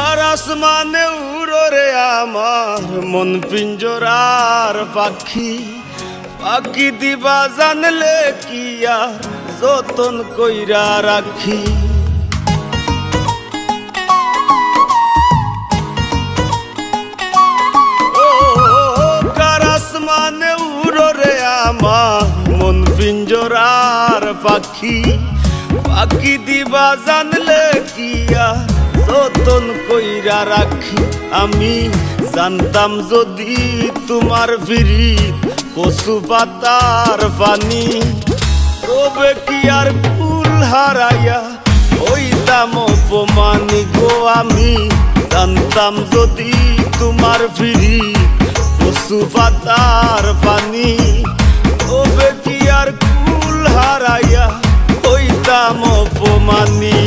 আর আসমানে উড়ো রে আমার মন পিঞ্জরার পাখি, পাখি দিবা জানলে কি আর যতন কইরা রাখি। ও কার আসমানে উড়ো রে আমার মন পিঞ্জরার পাখি, পাখি দিবা জানলে কি আর যতন কইরা রাখি। আমি জানতাম যদি তোমার ফিরিত কচু পাতার পানি, তবে কি আর ফুল হারাইয়া হইতাম অপমানি গো। আমি জানতাম যদি তোমার ফিরিত কচু পাতার পানি, তবে কি আর ফুল হারাইয়া হইতাম অপমানি।